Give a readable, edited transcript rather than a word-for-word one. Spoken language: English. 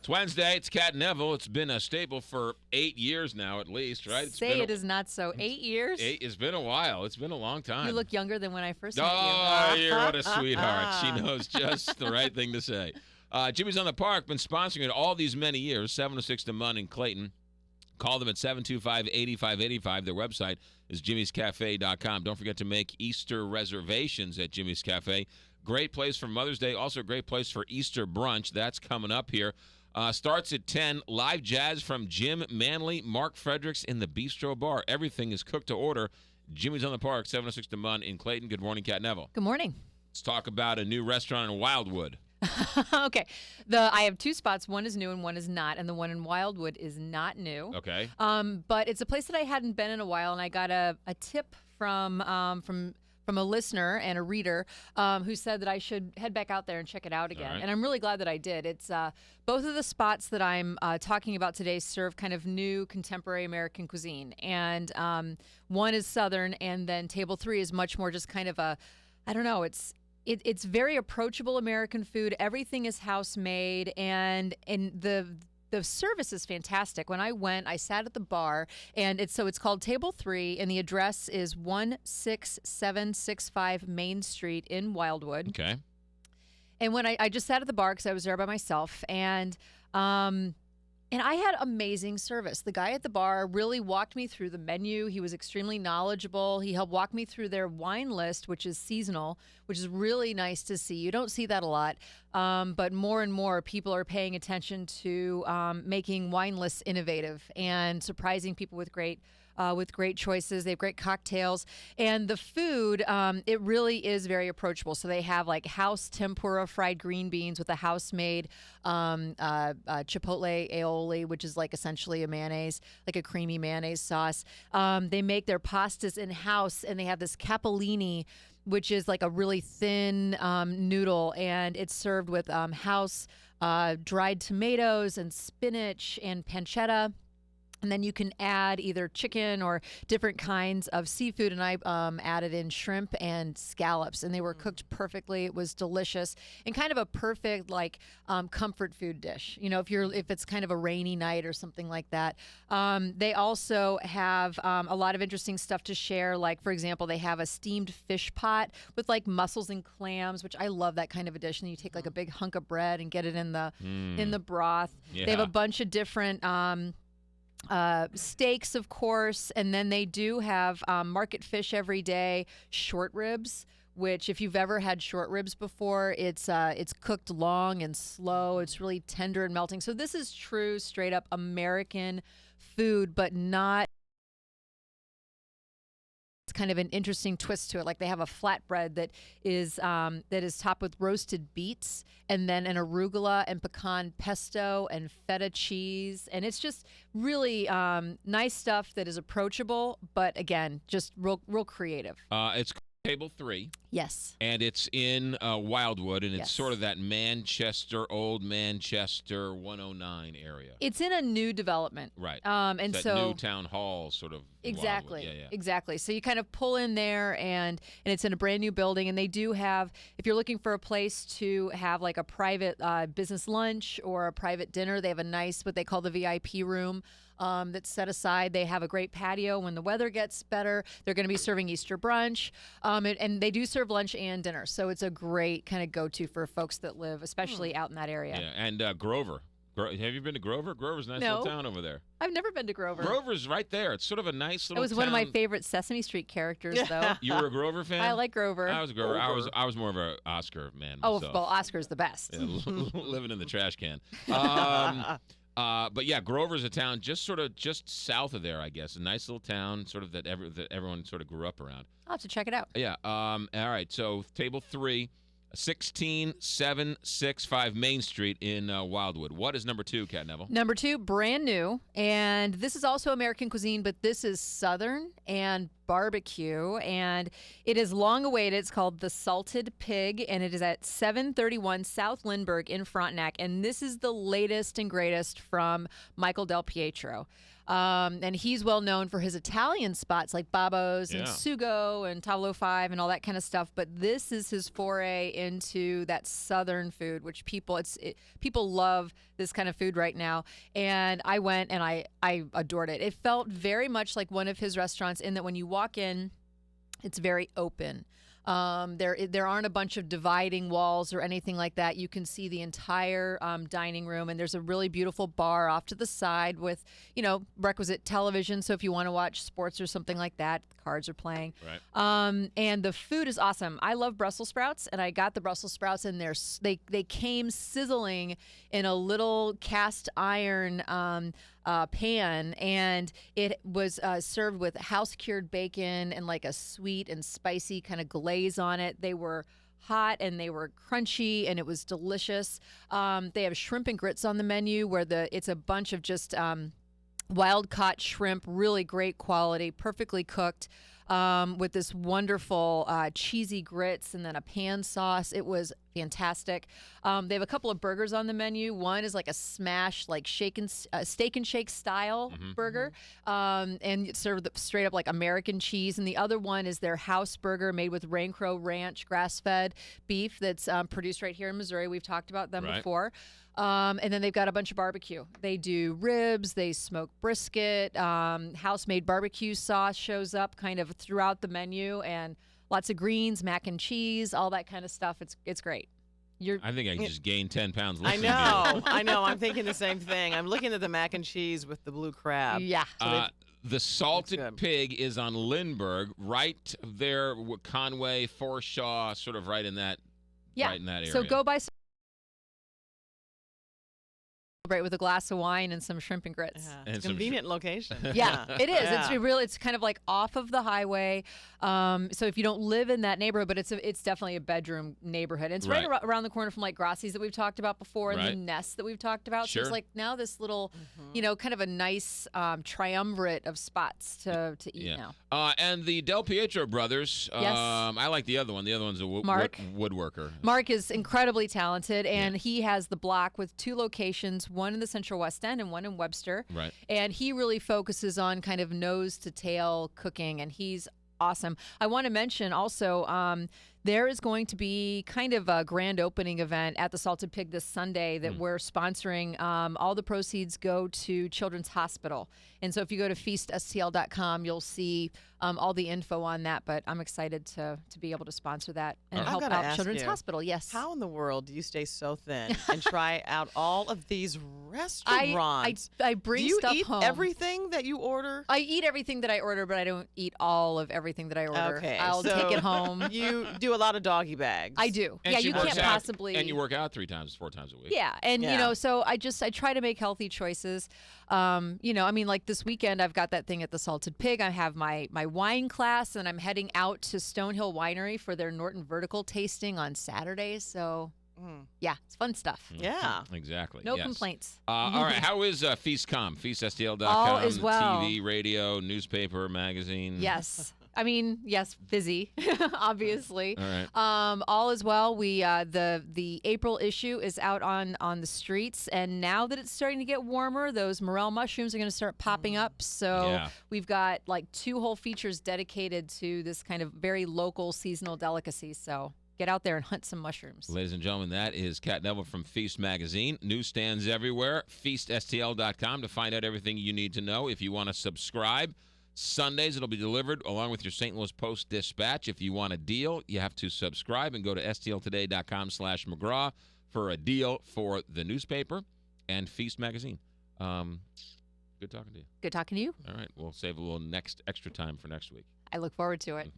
It's Wednesday. It's Cat Neville. It's been a staple for 8 years now, at least, right? It is not so. 8 years? It's been a while. It's been a long time. You look younger than when I first met Oh, you. you're what a sweetheart. She knows just the right thing to say. Jimmy's on the Park, been sponsoring it all these many years, 706 to Munn in Clayton. Call them at 725-8585. Their website is jimmyscafe.com. Don't forget to make Easter reservations at Jimmy's Cafe. Great place for Mother's Day. Also a great place for Easter brunch. That's coming up here. Starts at 10. Live jazz from Jim Manley, Mark Fredericks in the Bistro Bar. Everything is cooked to order. Jimmy's on the Park, 706 to Munn in Clayton. Good morning, Cat Neville. Good morning. Let's talk about a new restaurant in Wildwood. Okay. I have two spots. One is new and one is not, and the one in Wildwood is not new. Okay. But it's a place that I hadn't been in a while, and I got a tip from a listener and a reader who said that I should head back out there and check it out again. Right. And I'm really glad that I did. It's both of the spots that I'm talking about today serve kind of new contemporary American cuisine. And one is Southern, and then Table 3 is much more just kind of it's very approachable American food. Everything is house made, and the service is fantastic. When I went, I sat at the bar, and it's called Table 3, and the address is 16765 Main Street in Wildwood. Okay. And when I just sat at the bar because I was there by myself, and I had amazing service. The guy at the bar really walked me through the menu. He was extremely knowledgeable. He helped walk me through their wine list, which is seasonal, which is really nice to see. You don't see that a lot, but more and more people are paying attention to making wine lists innovative and surprising people with great choices. They have great cocktails. And the food, it really is very approachable. So they have like house tempura fried green beans with a house-made chipotle aioli, which is like essentially a mayonnaise, like a creamy mayonnaise sauce. They make their pastas in-house, and they have this capellini, which is like a really thin noodle, and it's served with house dried tomatoes and spinach and pancetta. And then you can add either chicken or different kinds of seafood. And I added in shrimp and scallops, and they were cooked perfectly. It was delicious and kind of a perfect comfort food dish. You know, if it's kind of a rainy night or something like that. They also have a lot of interesting stuff to share. Like, for example, they have a steamed fish pot with like mussels and clams, which I love that kind of a dish. And you take like a big hunk of bread and get it in the broth. Yeah. They have a bunch of different steaks, of course, and then they do have market fish every day, short ribs, which if you've ever had short ribs before, it's cooked long and slow. It's really tender and melting. So this is true, straight up American food, but not. It's kind of an interesting twist to it. Like they have a flatbread that is topped with roasted beets and then an arugula and pecan pesto and feta cheese. And it's just really nice stuff that is approachable, but again, just real creative. It's Table 3. Yes. And it's in Wildwood, and it's Yes. sort of that old Manchester 109 area. It's in a new development. Right. And It's that so new town hall sort of. in Exactly. Wildwood. Yeah. Exactly. So you kind of pull in there, and it's in a brand new building, and they do have, if you're looking for a place to have like a private business lunch or a private dinner, they have a nice, what they call the VIP room that's set aside. They have a great patio when the weather gets better. They're going to be serving Easter brunch, and they do serve lunch and dinner. So it's a great kind of go-to for folks that live, especially out in that area. Yeah, and Grover. Have you been to Grover? Grover's a nice No. little town over there. I've never been to Grover. Grover's right there. It's sort of a nice little It was town. one of my favorite Sesame Street characters, though. You were a Grover fan? I like Grover. I was a Grover. I was more of an Oscar man Oh, myself. well, Oscar's the best. Yeah, living in the trash can. But yeah, Grover's a town just south of there, I guess. A nice little town, sort of that everyone sort of grew up around. I'll have to check it out. Yeah. All right. So Table 3, 16765 Main Street in Wildwood. What is number 2, Cat Neville? Number 2, brand new, and this is also American cuisine, but this is Southern and barbecue, and it is long awaited. It's called the Salted Pig, and it is at 731 South Lindbergh in Frontenac, and this is the latest and greatest from Michael Del Pietro. And he's well known for his Italian spots like Babbo's and Sugo and Tavolo 5 and all that kind of stuff. But this is his foray into that Southern food, which people love this kind of food right now. And I went and I adored it. It felt very much like one of his restaurants in that when you walk in, it's very open. There aren't a bunch of dividing walls or anything like that. You can see the entire dining room, and there's a really beautiful bar off to the side with, requisite television. So if you want to watch sports or something like that, the cards are playing. Right. And the food is awesome. I love Brussels sprouts, and I got the Brussels sprouts, and they came sizzling in a little cast iron pan, and it was served with house-cured bacon and like a sweet and spicy kind of glaze on it. They were hot and they were crunchy, and it was delicious. They have shrimp and grits on the menu where it's a bunch of just wild-caught shrimp, really great quality, perfectly cooked, with this wonderful cheesy grits and then a pan sauce. It was fantastic. They have a couple of burgers on the menu. One is like a smash, like steak and shake style burger, and it's served straight up like American cheese. And the other one is their house burger made with Rain Crow Ranch grass-fed beef that's produced right here in Missouri. We've talked about them before. And then they've got a bunch of barbecue. They do ribs, they smoke brisket, house-made barbecue sauce shows up kind of throughout the menu, and lots of greens, mac and cheese, all that kind of stuff. It's great. I think I can just gain 10 pounds. I know. I know. I'm thinking the same thing. I'm looking at the mac and cheese with the blue crab. Yeah. The Salted Pig is on Lindbergh, right there, Conway, Forshaw, sort of right in that area. So go by celebrate with a glass of wine and some shrimp and grits. It's a convenient location. Yeah, it is. Yeah. It's kind of like off of the highway. So if you don't live in that neighborhood, but it's definitely a bedroom neighborhood. It's right around the corner from like Grassi's that we've talked about before, and the Nest that we've talked about. Sure. So it's like now this little, kind of a nice triumvirate of spots to eat now. And the Del Pietro brothers. Yes. I like the other one. The other one's a woodworker. Mark is incredibly talented, and he has the block with 2 locations, one in the Central West End and one in Webster. Right. And he really focuses on kind of nose to tail cooking, and he's awesome. I want to mention also there is going to be kind of a grand opening event at the Salted Pig this Sunday that we're sponsoring. All the proceeds go to Children's Hospital. And so if you go to feaststl.com, you'll see all the info on that. But I'm excited to be able to sponsor that and help out Children's Hospital. Yes. How in the world do you stay so thin and try out all of these restaurants? I bring stuff home. Do you eat everything that you order? I eat everything that I order, but I don't eat all of everything that I order. Okay. I'll take it home. You do a lot of doggy bags. I do. And you can't possibly. And you work out 4 times a week. Yeah, and so I try to make healthy choices. Like this weekend I've got that thing at the Salted Pig. I have my wine class, and I'm heading out to Stonehill Winery for their Norton Vertical tasting on Saturday. So yeah, it's fun stuff. Yeah, exactly. No complaints. All right, how is FeastCom? FeastSTL.com. All is well. TV, radio, newspaper, magazine. Yes. Yes, busy, obviously. All right. All is well. We the April issue is out on the streets, and now that it's starting to get warmer, those morel mushrooms are going to start popping up. So we've got like 2 whole features dedicated to this kind of very local seasonal delicacy. So get out there and hunt some mushrooms. Ladies and gentlemen, that is Kat Neville from Feast Magazine. Newsstands everywhere. FeastSTL.com to find out everything you need to know. If you want to subscribe, Sundays it'll be delivered along with your St. Louis Post-Dispatch. If you want a deal, you have to subscribe and go to stltoday.com/McGraw for a deal for the newspaper and Feast Magazine. Good talking to you. Good talking to you. All right. We'll save a little extra time for next week. I look forward to it.